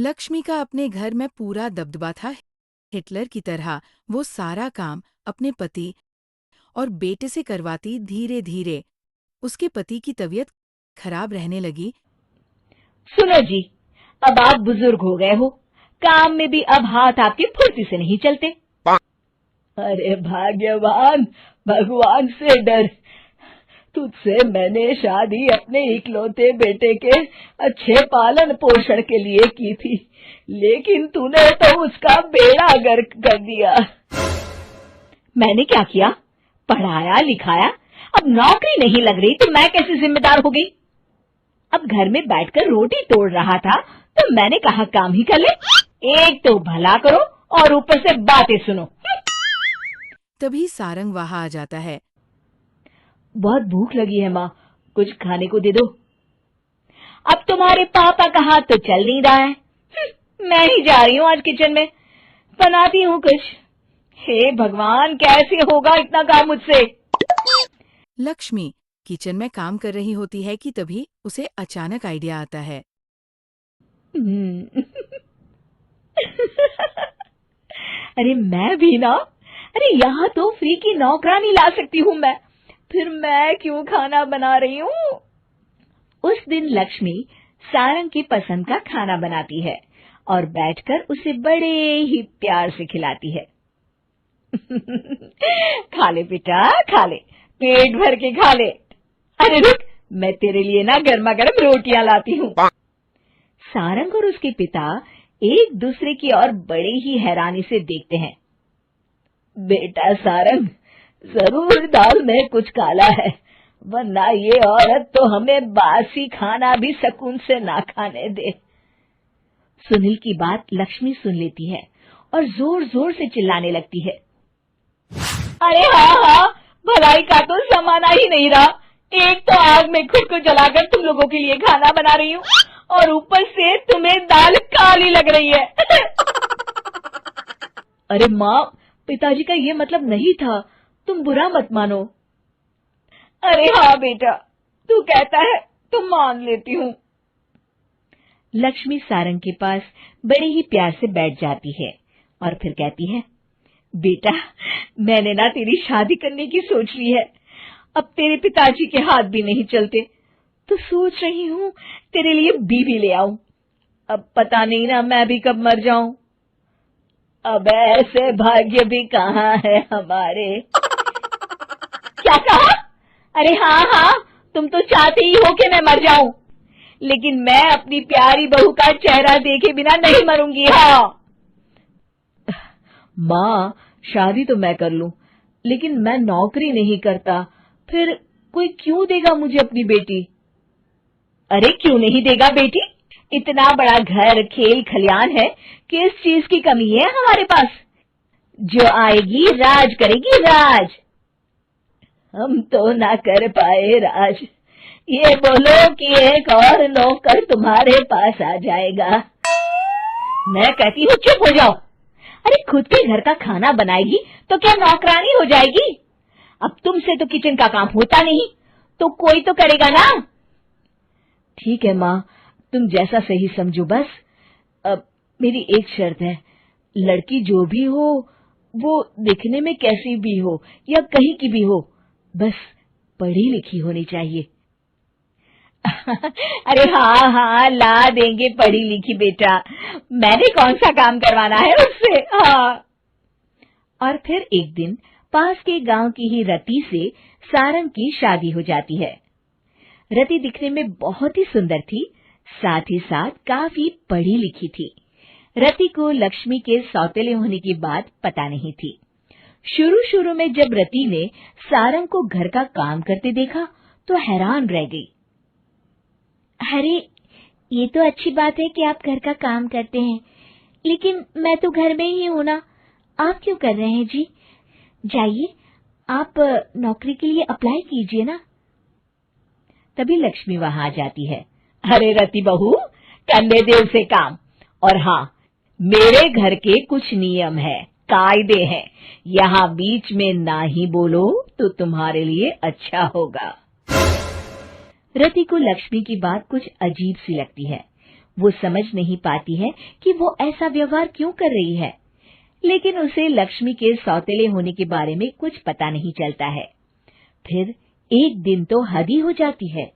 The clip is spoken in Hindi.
लक्ष्मी का अपने घर में पूरा दबदबा था। हिटलर की तरह वो सारा काम अपने पति और बेटे से करवाती। धीरे धीरे उसके पति की तबीयत खराब रहने लगी। सुनो जी, अब आप बुजुर्ग हो गए हो, काम में भी अब हाथ आपके फुर्ती से नहीं चलते। अरे भाग्यवान, भगवान से डर। तुझसे मैंने शादी अपने इकलौते बेटे के अच्छे पालन पोषण के लिए की थी, लेकिन तूने तो उसका बेड़ा गर्क कर दिया। मैंने क्या किया? पढ़ाया लिखाया, अब नौकरी नहीं लग रही तो मैं कैसे जिम्मेदार हो गई? अब घर में बैठकर रोटी तोड़ रहा था तो मैंने कहा काम ही कर ले। एक तो भला करो और ऊपर से बातें सुनो। तभी सारंग वहां आ जाता है। बहुत भूख लगी है माँ, कुछ खाने को दे दो। अब तुम्हारे पापा का हाथ तो चल नहीं रहा है। मैं ही जा रही हूँ आज किचन में, बनाती हूँ कुछ। हे भगवान, कैसे होगा इतना काम मुझसे? लक्ष्मी किचन में काम कर रही होती है कि तभी उसे अचानक आइडिया आता है। अरे मैं भी ना, अरे यहाँ तो फ्री की नौकरानी ला सकती हूँ मैं, फिर मैं क्यों खाना बना रही हूँ? उस दिन लक्ष्मी सारंग की पसंद का खाना बनाती है और बैठकर उसे बड़े ही प्यार से खिलाती है। खा ले बेटा, खा ले, पेट भर के खा ले। अरे रुक, मैं तेरे लिए ना गर्मा गर्म रोटियां लाती हूँ। सारंग और उसके पिता एक दूसरे की ओर बड़े ही हैरानी से देखते हैं। बेटा सारंग, जरूर दाल में कुछ काला है, वरना ये औरत तो हमें बासी खाना भी सुकून से ना खाने दे। सुनील की बात लक्ष्मी सुन लेती है और जोर जोर से चिल्लाने लगती है। अरे हाँ, भलाई का तो जमाना ही नहीं रहा। एक तो आग में खुद को जलाकर तुम लोगों के लिए खाना बना रही हूँ और ऊपर से तुम्हें दाल काली लग रही है। अरे माँ, पिताजी का ये मतलब नहीं था, तुम बुरा मत मानो। अरे हाँ बेटा, तू कहता है तो मान लेती हूँ। लक्ष्मी सारंग के पास बड़े ही प्यार से बैठ जाती है और फिर कहती है, बेटा मैंने ना तेरी शादी करने की सोच ली है। अब तेरे पिताजी के हाथ भी नहीं चलते, तो सोच रही हूँ तेरे लिए बीवी ले आऊं। अब पता नहीं ना मैं भी कब मर जाऊं। अब ऐसे भाग्य भी कहाँ है हमारे। क्या कहा? अरे हाँ, तुम तो चाहते ही हो कि मैं मर जाऊं, लेकिन मैं अपनी प्यारी बहू का चेहरा देखे बिना नहीं मरूंगी। हाँ माँ, शादी तो मैं कर लूं, लेकिन मैं नौकरी नहीं करता, फिर कोई क्यों देगा मुझे अपनी बेटी? अरे क्यों नहीं देगा बेटी? इतना बड़ा घर, खेल खलियान है, किस चीज की कमी है हमारे पास? जो आएगी राज करेगी, राज। हम तो ना कर पाए राज, ये बोलो कि एक और नौकर तुम्हारे पास आ जाएगा। मैं कहती हूँ चुप हो जाओ। अरे खुद के घर का खाना बनाएगी तो क्या नौकरानी हो जाएगी? अब तुमसे तो किचन का काम होता नहीं, तो कोई तो करेगा ना। ठीक है माँ, तुम जैसा सही समझो बस। अब मेरी एक शर्त है, लड़की जो भी हो वो दिखने में कैसी भी हो या कहीं की भी हो, बस पढ़ी लिखी होनी चाहिए। अरे हाँ, ला देंगे पढ़ी लिखी बेटा, मैंने कौन सा काम करवाना है उससे। हाँ। और फिर एक दिन पास के गांव की ही रति से सारंग की शादी हो जाती है। रति दिखने में बहुत ही सुंदर थी, साथ ही साथ काफी पढ़ी लिखी थी। रति को लक्ष्मी के सौतेले होने की बात पता नहीं थी। शुरू शुरू में जब रति ने सारंग को घर का काम करते देखा तो हैरान रह गई। अरे ये तो अच्छी बात है कि आप घर का काम करते हैं, लेकिन मैं तो घर में ही हूं ना, आप क्यों कर रहे हैं जी? जाइए, आप नौकरी के लिए अप्लाई कीजिए ना। तभी लक्ष्मी वहां आ जाती है। अरे रति बहू, करने दे उसे काम। और हाँ, मेरे घर के कुछ नियम है, कायदे हैं, यहाँ बीच में ना ही बोलो तो तुम्हारे लिए अच्छा होगा। रति को लक्ष्मी की बात कुछ अजीब सी लगती है। वो समझ नहीं पाती है कि वो ऐसा व्यवहार क्यों कर रही है, लेकिन उसे लक्ष्मी के सौतेले होने के बारे में कुछ पता नहीं चलता है। फिर एक दिन तो हद ही हो जाती है।